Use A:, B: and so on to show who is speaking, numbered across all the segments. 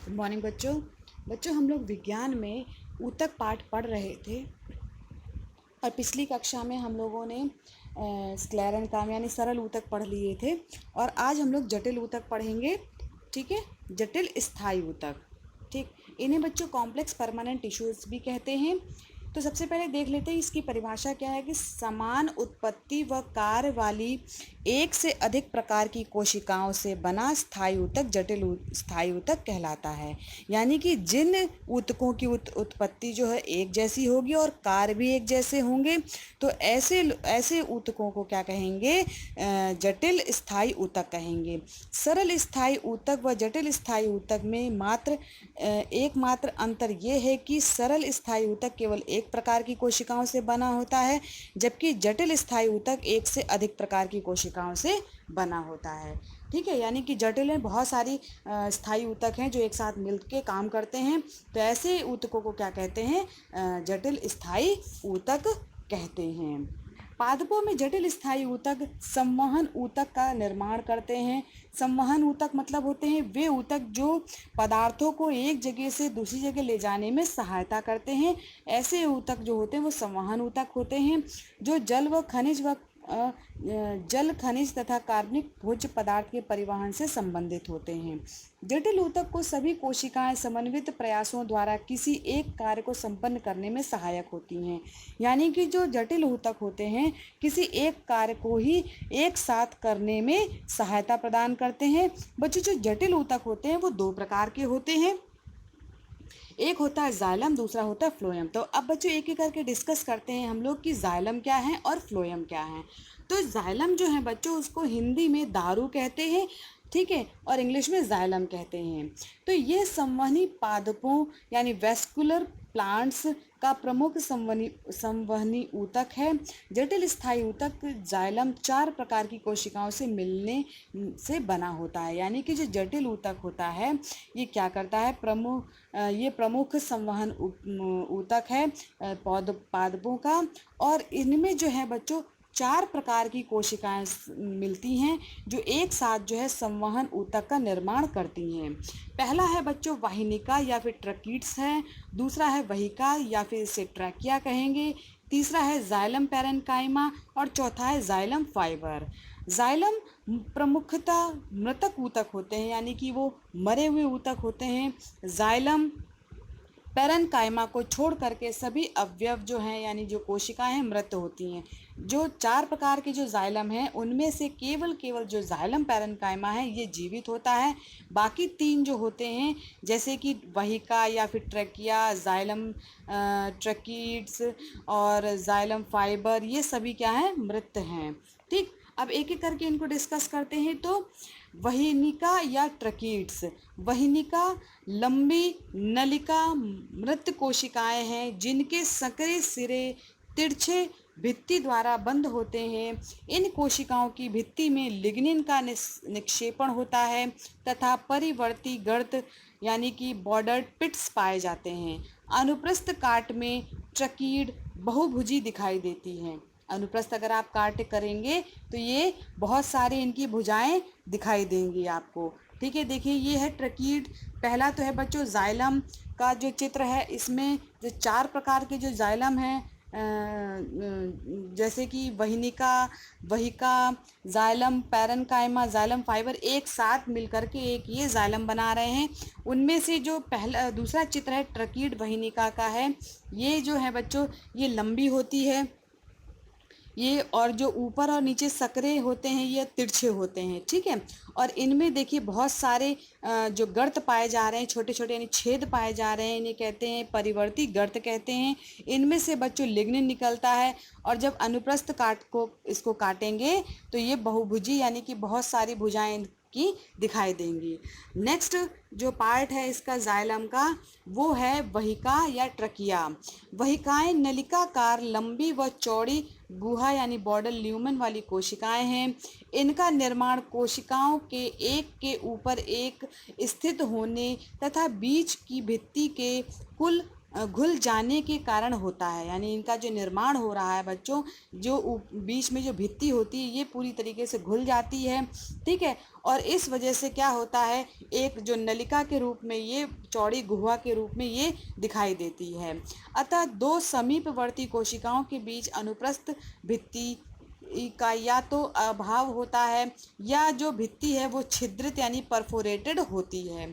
A: Good morning बच्चों। हम लोग विज्ञान में ऊतक पाठ पढ़ रहे थे और पिछली कक्षा में हम लोगों ने स्क्लेरेंकाइमा यानी सरल ऊतक पढ़ लिए थे और आज हम लोग जटिल ऊतक पढ़ेंगे। ठीक है, जटिल स्थायी ऊतक। ठीक, इन्हें बच्चों कॉम्प्लेक्स परमानेंट टिश्यूज़ भी कहते हैं। तो सबसे पहले देख लेते हैं इसकी परिभाषा क्या है कि समान उत्पत्ति व कार्य वाली एक से अधिक प्रकार की कोशिकाओं से बना स्थायी ऊतक जटिल स्थायी ऊतक कहलाता है। यानी कि जिन ऊतकों की उत्पत्ति जो है एक जैसी होगी और कार्य भी एक जैसे होंगे, तो ऐसे ऊतकों को क्या कहेंगे? जटिल स्थायी ऊतक कहेंगे। सरल स्थायी ऊतक व जटिल स्थायी ऊतक में एकमात्र अंतर ये है कि सरल स्थायी ऊतक केवल एक प्रकार की कोशिकाओं से बना होता है, जबकि जटिल स्थायी ऊतक एक से अधिक प्रकार की कोशिकाओं से बना होता है। ठीक है, यानी कि जटिल में बहुत सारी स्थायी ऊतक हैं जो एक साथ मिलकर काम करते हैं, तो ऐसे ऊतकों को क्या कहते हैं? जटिल स्थायी ऊतक कहते हैं। पादपों में जटिल स्थायी ऊतक संवहन ऊतक का निर्माण करते हैं। संवहन ऊतक मतलब होते हैं वे ऊतक जो पदार्थों को एक जगह से दूसरी जगह ले जाने में सहायता करते हैं। ऐसे ऊतक जो होते हैं वो संवहन ऊतक होते हैं, जो जल खनिज तथा कार्बनिक भोज्य पदार्थ के परिवहन से संबंधित होते हैं। जटिल ऊतक को सभी कोशिकाएं समन्वित प्रयासों द्वारा किसी एक कार्य को संपन्न करने में सहायक होती हैं। यानी कि जो जटिल ऊतक होते हैं किसी एक कार्य को ही एक साथ करने में सहायता प्रदान करते हैं। बच्चों, जो जटिल ऊतक होते हैं वो दो प्रकार के होते हैं, एक होता है जाइलम, दूसरा होता है फ्लोएम। तो अब बच्चों एक एक करके डिस्कस करते हैं हम लोग कि जाइलम क्या है और फ्लोएम क्या है। तो जाइलम जो है बच्चों उसको हिंदी में दारू कहते हैं, ठीक है, और इंग्लिश में जाइलम कहते हैं। तो ये संवहनी पादपों यानी वेस्कुलर प्लांट्स का प्रमुख संवहनी ऊतक है। जटिल स्थायी ऊतक जाइलम 4 प्रकार की कोशिकाओं से मिलने से बना होता है। यानी कि जो जटिल ऊतक होता है ये क्या करता है? ये प्रमुख संवहन ऊतक है पादपों का, और इनमें जो है बच्चों 4 प्रकार की कोशिकाएं मिलती हैं जो एक साथ जो है संवहन ऊतक का निर्माण करती हैं। पहला है बच्चों वाहिनिका या फिर ट्रकीट्स है, दूसरा है वहिका या फिर इसे ट्रैकिया कहेंगे, तीसरा है जाइलम पैरेन्काइमा और चौथा है जाइलम फाइबर। जाइलम प्रमुखतः मृतक ऊतक होते हैं, यानी कि वो मरे हुए ऊतक होते हैं। जाइलम पैरेन्काइमा को छोड़ करके सभी अवयव जो हैं यानी जो कोशिकाएं हैं मृत होती हैं। जो 4 प्रकार के जो जाइलम हैं उनमें से केवल जो जाइलम पैरेन्काइमा है ये जीवित होता है। बाकी 3 जो होते हैं जैसे कि वहिका या फिर ट्रैकिया, जाइलम ट्रकीट्स और जाइलम फाइबर, ये सभी क्या हैं? मृत हैं। ठीक, अब एक एक करके इनको डिस्कस करते हैं। तो वहिनिका या ट्रकीट्स, वहिनिका लंबी नलिका मृत कोशिकाएं हैं जिनके सक्रिय सिरे तिरछे भित्ति द्वारा बंद होते हैं। इन कोशिकाओं की भित्ति में लिग्निन का निक्षेपण होता है तथा परिवर्ती गर्त यानी कि बॉर्डर्ड पिट्स पाए जाते हैं। अनुप्रस्थ काट में ट्रकीड बहुभुजी दिखाई देती हैं। अनुप्रस्थ अगर आप काट करेंगे तो ये बहुत सारे इनकी भुजाएं दिखाई देंगी आपको। ठीक है, देखिए ये है ट्रकीड। पहला तो है बच्चों जाइलम का जो चित्र है, इसमें जो 4 प्रकार के जो जाइलम हैं जैसे कि वहिनिका, वहिका, जाइलम पैरेन्काइमा, जाइलम फाइबर एक साथ मिलकर के एक ये जाइलम बना रहे हैं। उनमें से जो दूसरा चित्र है ट्रकीड वहिनिका का है, ये जो है बच्चों ये लंबी होती है ये, और जो ऊपर और नीचे सकरे होते हैं ये तिरछे होते हैं। ठीक है, और इनमें देखिए बहुत सारे जो गर्त पाए जा रहे हैं, छोटे छोटे यानी छेद पाए जा रहे हैं, इन्हें कहते हैं परिवर्ती गर्त कहते हैं। इनमें से बच्चों लिग्निन निकलता है, और जब अनुप्रस्थ इसको काटेंगे तो ये बहुभुजी यानी कि बहुत सारी भुजाएं की दिखाई देंगी। नेक्स्ट जो पार्ट है इसका जाइलम का वो है वहिका या ट्रकिया। वहिकाएं नलिकाकार लंबी व चौड़ी गुहा यानी बॉर्डर ल्यूमन वाली कोशिकाएं हैं। इनका निर्माण कोशिकाओं के एक के ऊपर एक स्थित होने तथा बीच की भित्ति के कुल घुल जाने के कारण होता है, यानी इनका जो निर्माण हो रहा है बच्चों, जो बीच में जो भित्ति होती है ये पूरी तरीके से घुल जाती है, ठीक है। और इस वजह से क्या होता है, एक जो नलिका के रूप में, ये चौड़ी गुहा के रूप में ये दिखाई देती है। अतः दो समीपवर्ती कोशिकाओं के बीच अनुप्रस्थ भित्ति का या तो अभाव होता है, या जो भित्ति है वो छिद्रित यानी परफोरेटेड होती है।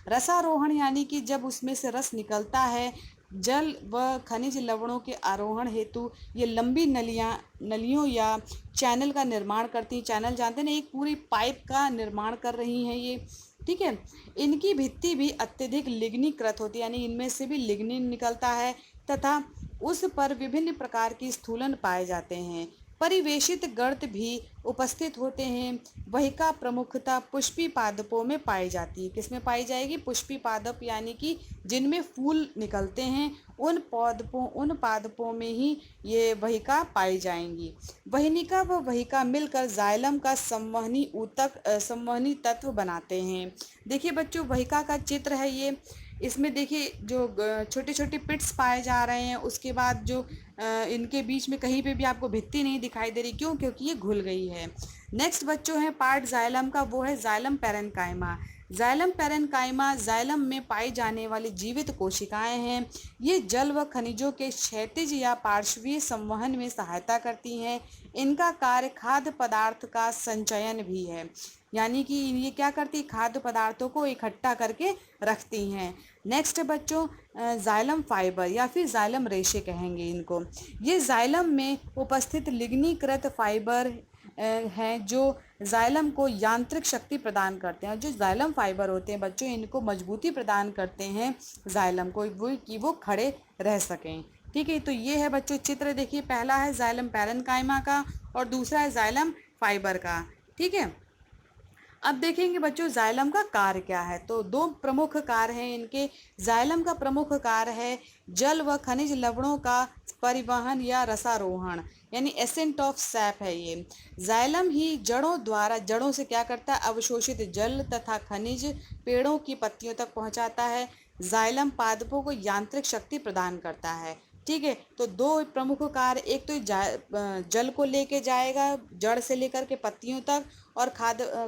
A: रसारोहण यानी कि जब उसमें से रस निकलता है, जल व खनिज लवणों के आरोहण हेतु ये लंबी नलियों या चैनल का निर्माण करती हैं। चैनल जानते हैं ना, एक पूरी पाइप का निर्माण कर रही हैं ये, ठीक है। इनकी भित्ति भी अत्यधिक लिग्नीकृत होती है, यानी इनमें से भी लिग्निन निकलता है, तथा उस पर विभिन्न प्रकार की स्थूलन पाए जाते हैं। परिवेशित गर्त भी उपस्थित होते हैं। वहिका प्रमुखता पुष्पी पादपों में पाई जाती है। किसमें पाई जाएगी? पुष्पी पादप, यानी कि जिनमें फूल निकलते हैं उन पादपों में ही ये वहिका पाई जाएंगी। वहिनिका व वहिका मिलकर जाइलम का संवहनी तत्व बनाते हैं। देखिए बच्चों, वहिका का चित्र है ये। इसमें देखिए जो छोटे छोटे पिट्स पाए जा रहे हैं, उसके बाद जो इनके बीच में कहीं पे भी आपको भित्ति नहीं दिखाई दे रही। क्यों? क्योंकि ये घुल गई है। नेक्स्ट बच्चों है पार्ट जाइलम का, वो है xylem parenchyma. Xylem parenchyma xylem में पाई जाने वाली जीवित कोशिकाएं हैं। ये जल व खनिजों के क्षैतिज या पार्श्वीय संवहन में सहायता करती हैं। इनका कार्य खाद्य पदार्थ का संचयन भी है, यानी कि ये क्या करती, खाद्य पदार्थों को इकट्ठा करके रखती हैं। नेक्स्ट बच्चों जाइलम फाइबर या फिर जाइलम रेशे कहेंगे इनको। ये जाइलम में उपस्थित लिग्नीकृत फाइबर हैं जो जाइलम को यांत्रिक शक्ति प्रदान करते हैं। जो जाइलम फाइबर होते हैं बच्चों, इनको मजबूती प्रदान करते हैं जाइलम को, वो खड़े रह सकें, ठीक है। तो ये है बच्चों चित्र, देखिए पहला है जाइलम पैरेन्काइमा का और दूसरा है जाइलम फाइबर का, ठीक है। अब देखेंगे बच्चों जाइलम का कार्य क्या है। तो दो प्रमुख कार्य हैं इनके। जाइलम का प्रमुख कार्य है जल व खनिज लवणों का परिवहन या रसारोहण, यानी एसेंट ऑफ सैप है ये। जाइलम ही जड़ों से क्या करता है, अवशोषित जल तथा खनिज पेड़ों की पत्तियों तक पहुंचाता है। जाइलम पादपों को यांत्रिक शक्ति प्रदान करता है, ठीक है। तो दो प्रमुख कार्य, एक तो जल को लेके जाएगा जड़ से लेकर के पत्तियों तक, और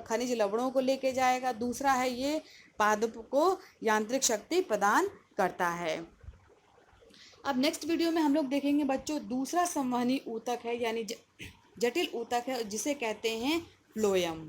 A: खनिज लवणों को लेके जाएगा। दूसरा है ये पादप को यांत्रिक शक्ति प्रदान करता है। अब नेक्स्ट वीडियो में हम लोग देखेंगे बच्चों दूसरा संवहनी ऊतक है, यानी जटिल ऊतक है, जिसे कहते हैं फ्लोएम।